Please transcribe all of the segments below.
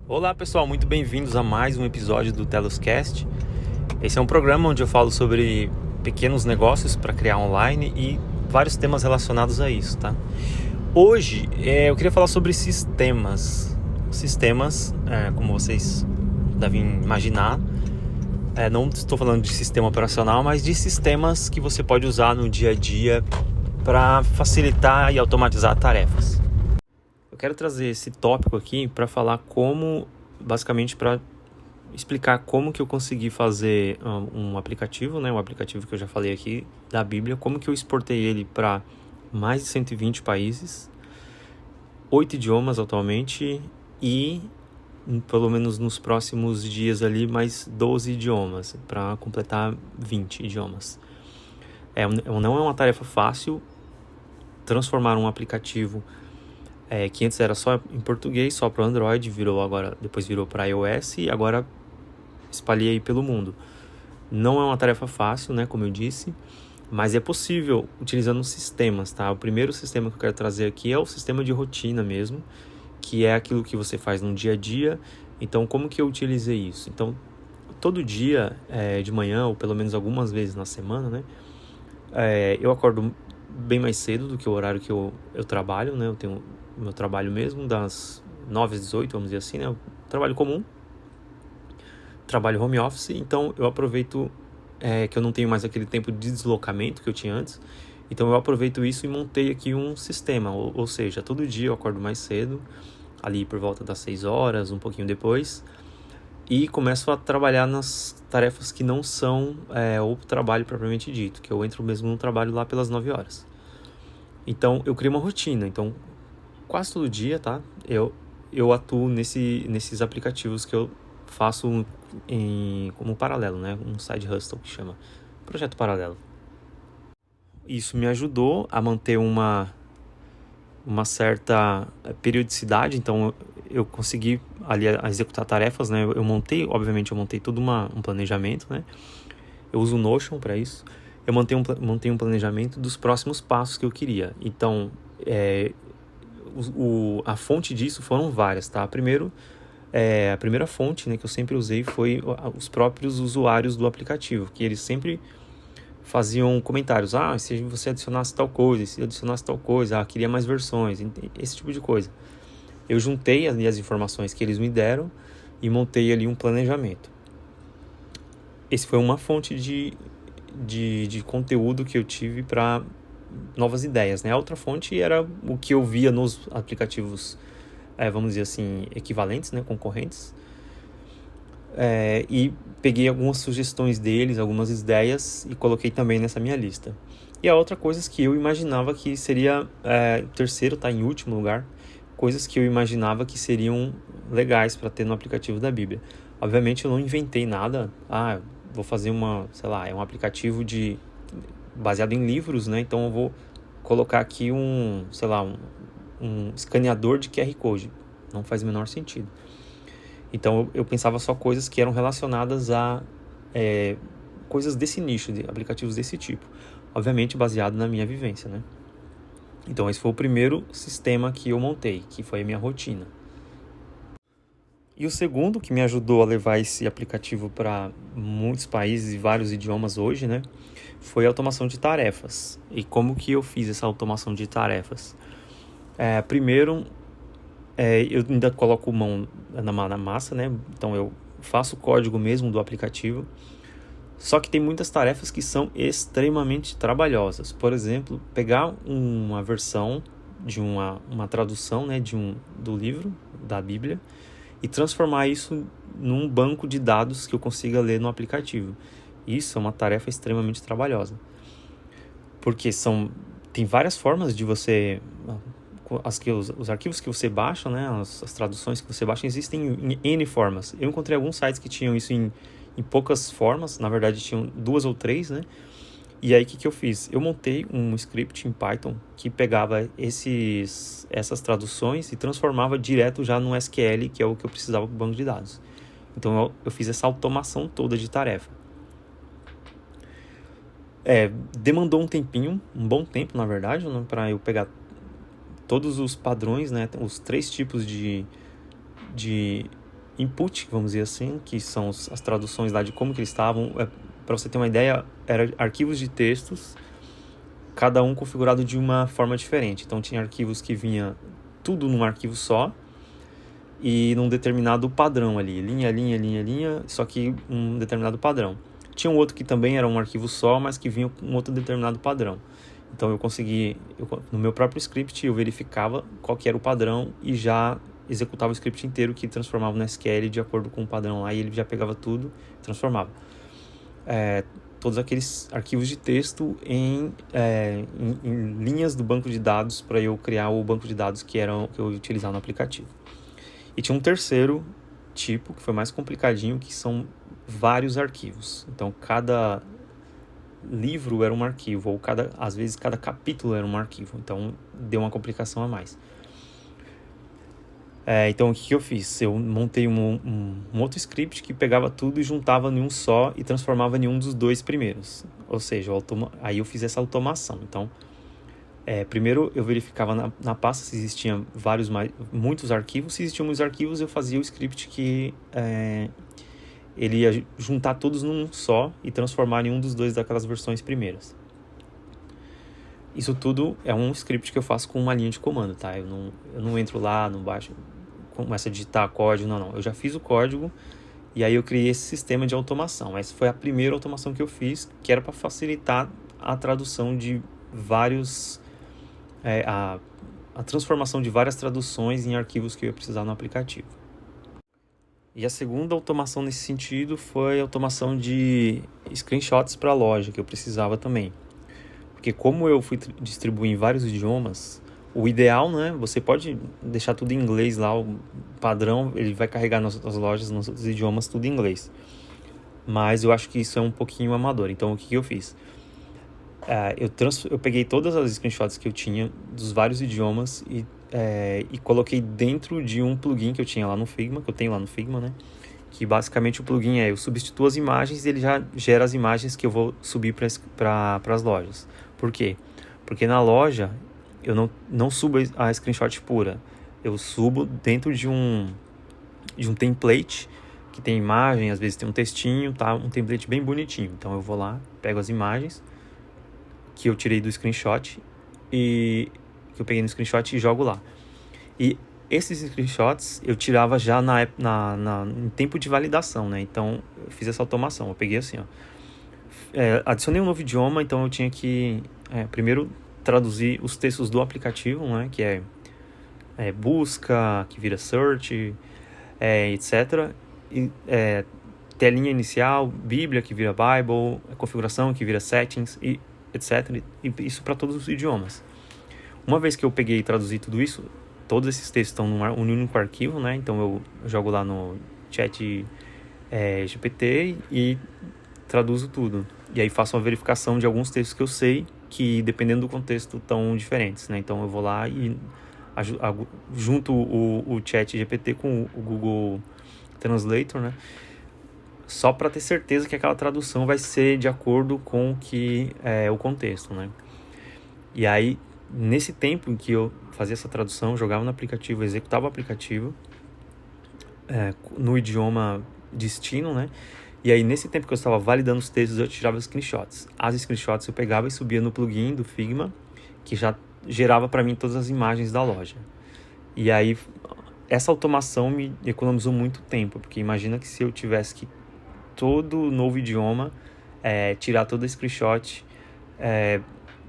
Olá pessoal, muito bem-vindos a mais um episódio do Teloscast. Esse é um programa onde eu falo sobre pequenos negócios para criar online e vários temas relacionados a isso, tá? Hoje eu queria falar sobre sistemas. Como vocês devem imaginar, não estou falando de sistema operacional, mas de sistemas que você pode usar no dia a dia para facilitar e automatizar tarefas. Eu quero trazer esse tópico aqui para falar basicamente para explicar como que eu consegui fazer um aplicativo, né? Um aplicativo que eu já falei aqui da Bíblia, como que eu exportei ele para mais de 120 países, 8 idiomas atualmente e pelo menos nos próximos dias ali mais 12 idiomas, para completar 20 idiomas. Não é uma tarefa fácil transformar um aplicativo que antes era só em português, só para o Android, depois virou para iOS e agora espalhei aí pelo mundo. Não é uma tarefa fácil, né, como eu disse, mas é possível utilizando sistemas, tá? O primeiro sistema que eu quero trazer aqui é o sistema de rotina mesmo, que é aquilo que você faz no dia a dia. Então, como que eu utilizei isso? Então, todo dia de manhã, ou pelo menos algumas vezes na semana, né, eu acordo bem mais cedo do que o horário que eu trabalho, né? Eu tenho o meu trabalho mesmo, das 9 às 18, vamos dizer assim, né? Trabalho comum, trabalho home office, então eu aproveito que eu não tenho mais aquele tempo de deslocamento que eu tinha antes, então eu aproveito isso e montei aqui um sistema, ou seja, todo dia eu acordo mais cedo, ali por volta das 6 horas, um pouquinho depois, e começo a trabalhar nas tarefas que não são o trabalho propriamente dito, que eu entro mesmo no trabalho lá pelas 9 horas. Então eu crio uma rotina, então quase todo dia, tá? Eu atuo nesses aplicativos que eu faço como paralelo, né? Um side hustle que chama projeto paralelo. Isso me ajudou a manter uma certa periodicidade, então eu consegui ali a executar tarefas, né? Obviamente eu montei todo um planejamento, né? Eu uso o Notion para isso. Eu montei um planejamento dos próximos passos que eu queria. Então, a fonte disso foram várias, tá? A primeira fonte, né, que eu sempre usei foi os próprios usuários do aplicativo, que eles sempre faziam comentários. Se você adicionasse tal coisa, se adicionasse tal coisa, queria mais versões, esse tipo de coisa. Eu juntei ali as informações que eles me deram e montei ali um planejamento. Esse foi uma fonte de conteúdo que eu tive para novas ideias, né? A outra fonte era o que eu via nos aplicativos, vamos dizer assim, equivalentes, né? Concorrentes. E peguei algumas sugestões deles, algumas ideias e coloquei também nessa minha lista. E a outra coisa que eu imaginava que seria terceiro, tá em último lugar, coisas que eu imaginava que seriam legais para ter no aplicativo da Bíblia. Obviamente eu não inventei nada. Vou fazer um aplicativo baseado em livros, né? Então eu vou colocar aqui um escaneador de QR Code. Não faz o menor sentido. Então eu pensava só coisas que eram relacionadas a coisas desse nicho, de aplicativos desse tipo. Obviamente baseado na minha vivência, né? Então esse foi o primeiro sistema que eu montei, que foi a minha rotina. E o segundo, que me ajudou a levar esse aplicativo para muitos países e vários idiomas hoje, né, foi a automação de tarefas. E como que eu fiz essa automação de tarefas? Primeiro, eu ainda coloco mão na massa, né? Então eu faço o código mesmo do aplicativo. Só que tem muitas tarefas que são extremamente trabalhosas. Por exemplo, pegar uma versão de uma tradução, né, do livro, da Bíblia, e transformar isso num banco de dados que eu consiga ler no aplicativo. Isso é uma tarefa extremamente trabalhosa. Porque tem várias formas de você... Os arquivos que você baixa, né, as traduções que você baixa, existem em N formas. Eu encontrei alguns sites que tinham isso em poucas formas. Na verdade, tinham 2 ou 3, né? E aí, o que eu fiz? Eu montei um script em Python que pegava essas traduções e transformava direto já no SQL, que é o que eu precisava para o banco de dados. Então, eu fiz essa automação toda de tarefa. Demandou um tempinho, um bom tempo, na verdade, né, para eu pegar todos os padrões, né, os 3 tipos de input, vamos dizer assim, que são as traduções lá de como que eles estavam. Para você ter uma ideia, eram arquivos de textos, cada um configurado de uma forma diferente. Então tinha arquivos que vinha tudo num arquivo só e num determinado padrão ali, linha, só que um determinado padrão. Tinha um outro que também era um arquivo só, mas que vinha com um outro determinado padrão. Então no meu próprio script eu verificava qual que era o padrão e já executava o script inteiro, que transformava no SQL de acordo com o padrão lá, e ele já pegava tudo e transformava todos aqueles arquivos de texto em linhas do banco de dados para eu criar o banco de dados que eu utilizava no aplicativo. E tinha um terceiro tipo, que foi mais complicadinho, que são vários arquivos. Então, cada livro era um arquivo, ou às vezes cada capítulo era um arquivo. Então, deu uma complicação a mais. Então, o que eu fiz? Eu montei um outro script que pegava tudo e juntava em um só e transformava em um dos dois primeiros. Ou seja, aí eu fiz essa automação. Então, primeiro eu verificava na pasta se existiam muitos arquivos. Se existiam muitos arquivos, eu fazia o script que ele ia juntar todos num só e transformar em um dos dois daquelas versões primeiras. Isso tudo é um script que eu faço com uma linha de comando, tá? Eu não entro lá, não baixo, começo a digitar código, não. Eu já fiz o código e aí eu criei esse sistema de automação. Essa foi a primeira automação que eu fiz, que era para facilitar a tradução de vários... a transformação de várias traduções em arquivos que eu ia precisar no aplicativo. E a segunda automação nesse sentido foi a automação de screenshots para a loja, que eu precisava também. Porque como eu fui distribuir em vários idiomas, o ideal, né? Você pode deixar tudo em inglês lá, o padrão, ele vai carregar nas outras lojas, nos outros idiomas, tudo em inglês. Mas eu acho que isso é um pouquinho amador. Então, o que eu fiz? Eu peguei todas as screenshots que eu tinha dos vários idiomas e coloquei dentro de um plugin que eu tinha lá no Figma, que eu tenho lá no Figma, né? Que basicamente o plugin eu substituo as imagens e ele já gera as imagens que eu vou subir para as lojas. Por quê? Porque na loja eu não subo a screenshot pura. Eu subo dentro de um template que tem imagem, às vezes tem um textinho, tá? Um template bem bonitinho. Então eu vou lá, pego as imagens que eu tirei do screenshot e que eu peguei no screenshot e jogo lá. E esses screenshots eu tirava já em tempo de validação, né? Então eu fiz essa automação. Eu peguei assim, ó. Adicionei um novo idioma, então eu tinha que primeiro traduzir os textos do aplicativo, né? Que é busca, que vira search, etc. E, telinha inicial, Bíblia, que vira Bible, configuração, que vira settings, e etc. E isso para todos os idiomas. Uma vez que eu peguei e traduzi tudo isso, todos esses textos estão num único arquivo, né? Então eu jogo lá no chat GPT e traduzo tudo. E aí faço uma verificação de alguns textos que eu sei que, dependendo do contexto, estão diferentes, né? Então eu vou lá e junto o chat GPT com o Google Translator, né? Só para ter certeza que aquela tradução vai ser de acordo com o contexto, né? E aí, nesse tempo em que eu fazia essa tradução, jogava no aplicativo, executava o aplicativo no idioma destino, né? E aí, nesse tempo que eu estava validando os textos, eu tirava screenshots. As screenshots eu pegava e subia no plugin do Figma, que já gerava para mim todas as imagens da loja. E aí, essa automação me economizou muito tempo, porque imagina que se eu tivesse que todo novo idioma, tirar todo o screenshot,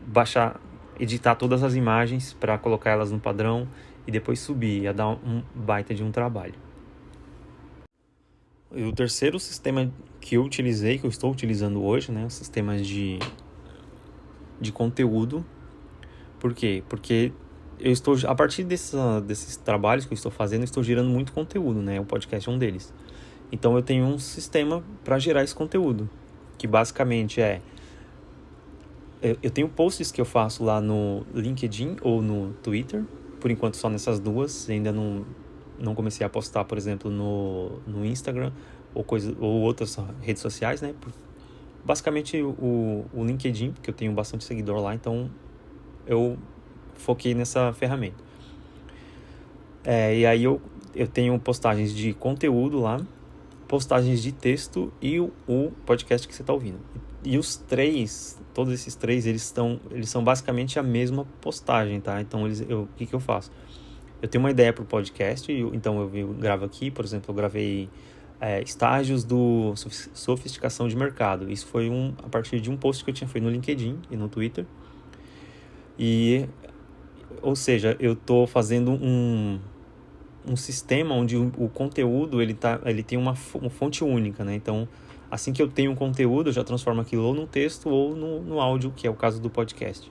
baixar, editar todas as imagens para colocar elas no padrão e depois subir, ia dar um baita de um trabalho. E o terceiro sistema que eu utilizei, que eu estou utilizando hoje, né, sistemas de conteúdo. Por quê? Porque eu estou, a partir desses trabalhos que eu estou fazendo, eu estou gerando muito conteúdo, né? O podcast é um deles. Então eu tenho um sistema para gerar esse conteúdo, que basicamente eu tenho posts que eu faço lá no LinkedIn ou no Twitter, por enquanto só nessas duas, ainda não comecei a postar, por exemplo, no Instagram ou outras redes sociais, né? Basicamente o LinkedIn, porque eu tenho bastante seguidor lá, então eu foquei nessa ferramenta. E aí eu eu tenho postagens de conteúdo lá, postagens de texto e o podcast que você está ouvindo. E todos esses três, eles são basicamente a mesma postagem, tá? Então, o que eu faço? Eu tenho uma ideia para o podcast, então eu gravo aqui, por exemplo, eu gravei estágios do sofisticação de mercado. Isso foi a partir de um post que eu tinha feito no LinkedIn e no Twitter. Ou seja, eu estou fazendo um sistema onde o conteúdo ele tem uma fonte única, né? Então, assim que eu tenho um conteúdo, eu já transformo aquilo ou no texto ou no áudio, que é o caso do podcast.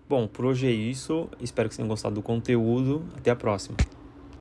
Bom, por hoje é isso. Espero que vocês tenham gostado do conteúdo. Até a próxima.